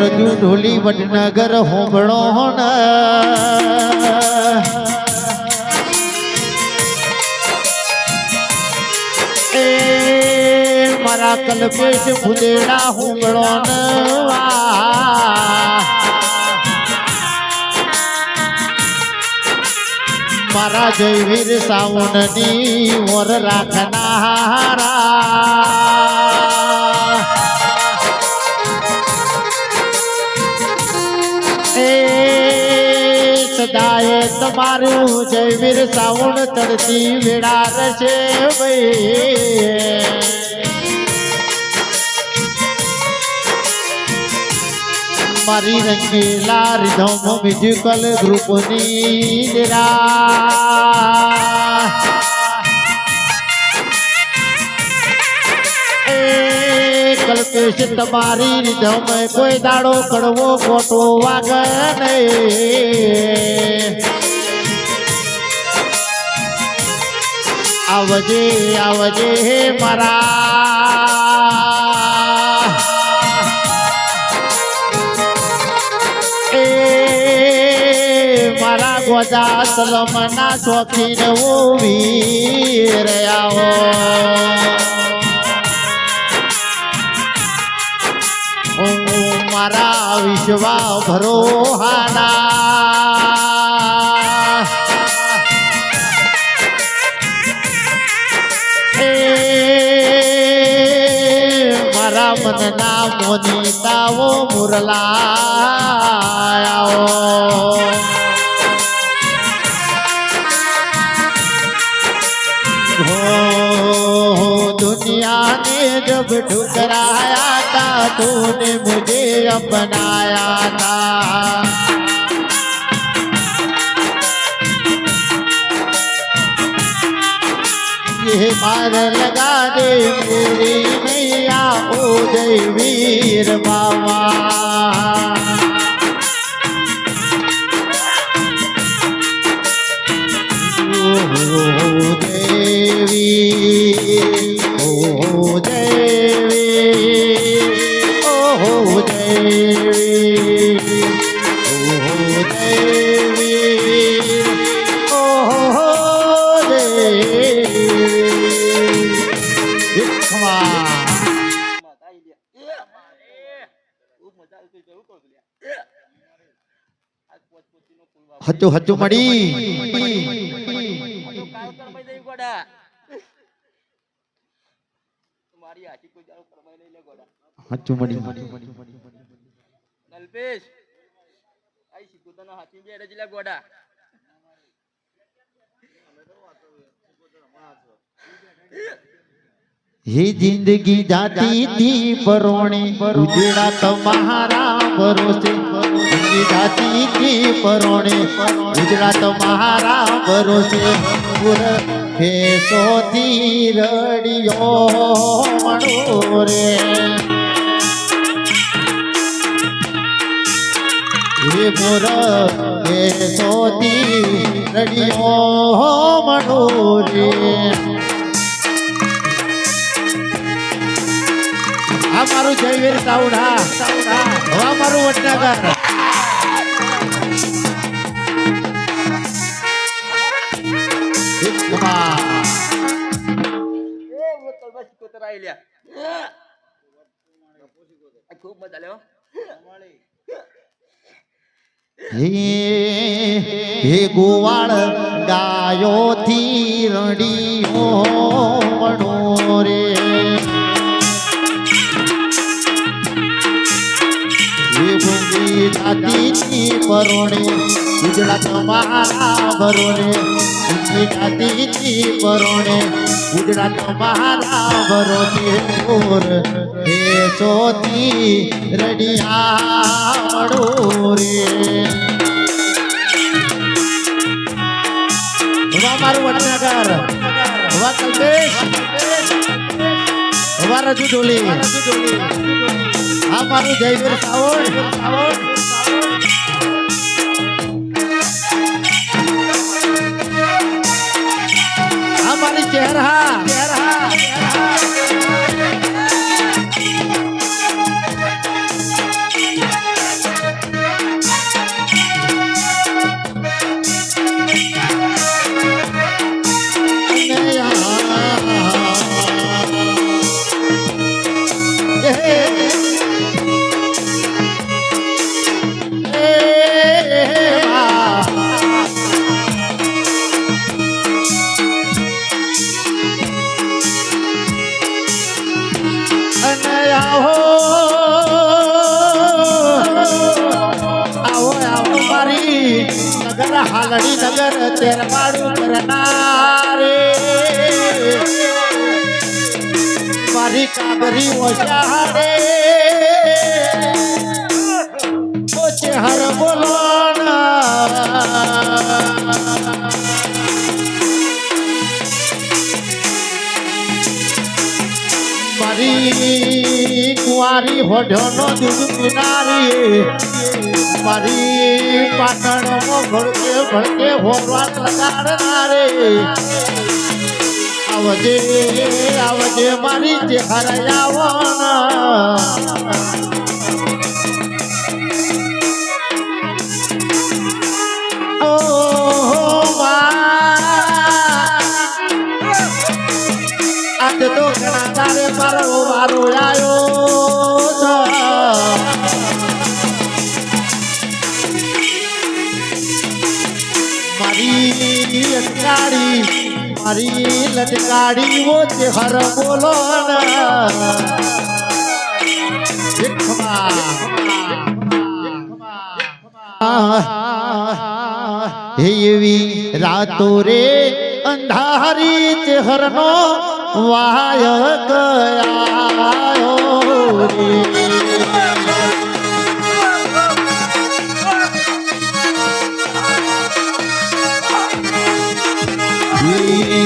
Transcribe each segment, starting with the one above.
રજુ ઢોલી વડનગર હોંભળો ને એ મારા કલ્પેશ ફુલેડા હોંભળો ને મારા જયવીર સાવનની ઓર રાખનારા એ સદાય તમારું જયવીર સાવણ તરતી વેળા રશે ભાઈ મારી રંગીલા રીધમ મ્યુઝિકલ ગ્રુપની નિરા એ કલ્પેશ તમારી રીધમ કોઈ દાડો કડવો ખોટો વાગે નહીં આવજે આવજે મારા મારા ગોદા સલમના શોખીન ઓ વીર આવો મારા વિશ્વા ભરોહાના મારા મનના મોનિતાઓ મુરલાઓ दुनिया ने जब ठुकराया था तूने मुझे अपनाया था ये मार लगा दे मेरी मैया ओ जय वीर बाबा હચુ હચુ મળી હચુ મળી કલ્પેશ આઈ સિકુતનો હાથી બે રજલા ગોડા ये जिंदगी जाती थी परोने उजड़ा तुम्हारा भरोसे जिंदगी जाती थी परोने उजड़ा तुम्हारा भरोसे फेसो थी रड़ियो मणोरे ये मोर फेसो थी रड़ियो मणोरे हमारू जयवीर सावड़ा हमारू वडनगर खूब मजा लो हे गोवाळ गायो थी रडियो मणोरे जाती थी परोने उजड़ा तुम्हारा भरोने जाती थी परोने उजड़ा तुम्हारा भरोने और सोती रडिया मड़ोरे हमारू वडनगर हवा कल्पेश हवा रजू ढोली हमारू जयवीर सावड़ हमारी चेहरा પાલડી નગર તેરવાડું કરનારે મારી કાબરી ઓછાડે ઓછે હર બોલો મારી કુંવારી હોઢોનો દૂધ પીનારી મારી પાટણમાં ભડકે ભડકે હોરવાટ લગાડનારે આવજે આવજે મારી જે હરયાવના આજ તો ઘણા તારે મારો વારો આવ્યો મારી લટકાડી મારી લટકાડી વો તે હર બોલો એવી રાતો રે અંધારી ચહેરનો વાય ગયો રે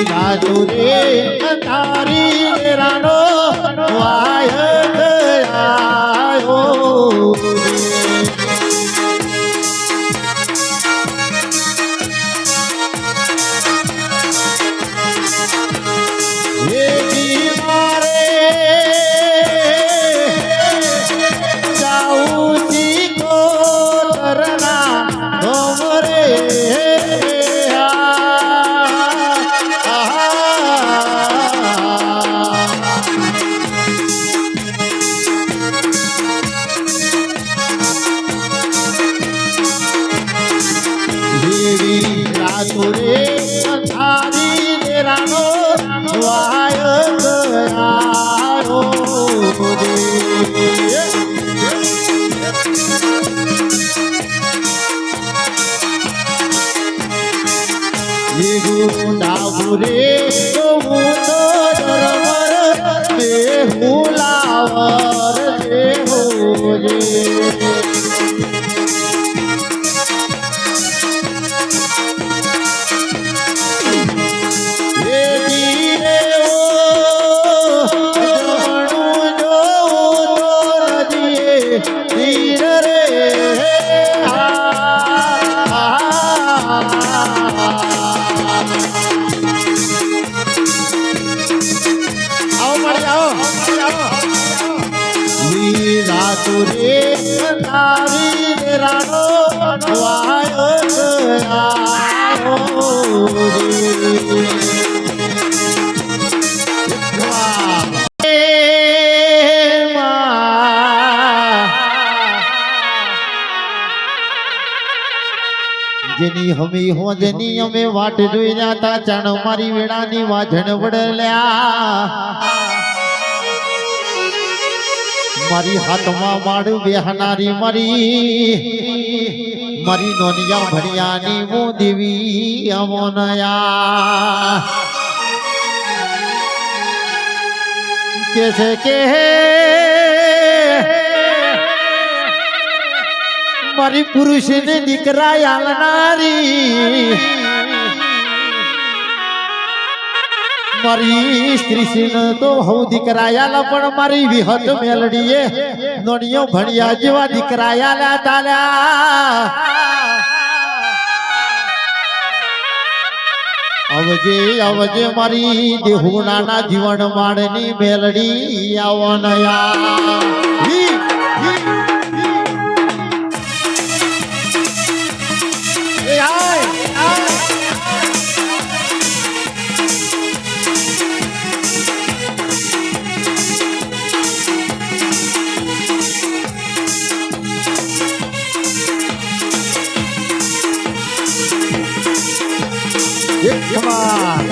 રાતો રે અંધારી રાનો વાય ગયો રે અંધારી રાનો વાય ગયો રે ડાબુરે હું તો ધર્મર બેહુલાવર દેહો રે રે તારી રાનો વાયો ગયો જેની હમી હો જેની અમે વાટ જોઈ જાતા ચણ મારી વેળાની વાજણ વડલ્યા મારી હાથમાં માડું બેહનારી મારી નોનિયા ભણિયાની હું દેવી અમોનયા કે છે કે મારી પુરુષને દીકરા આલનારી મારી સ્ત્રી તો હઉ દીકરાયાલા પણ મારી વિહત મેલડીએ નોનિયો ભણ્યા જેવા દીકરાયાલા તાલ્યા આવજે આવજે મારી દેહુણાના જીવન માળની મેલડી આવનયા Come on.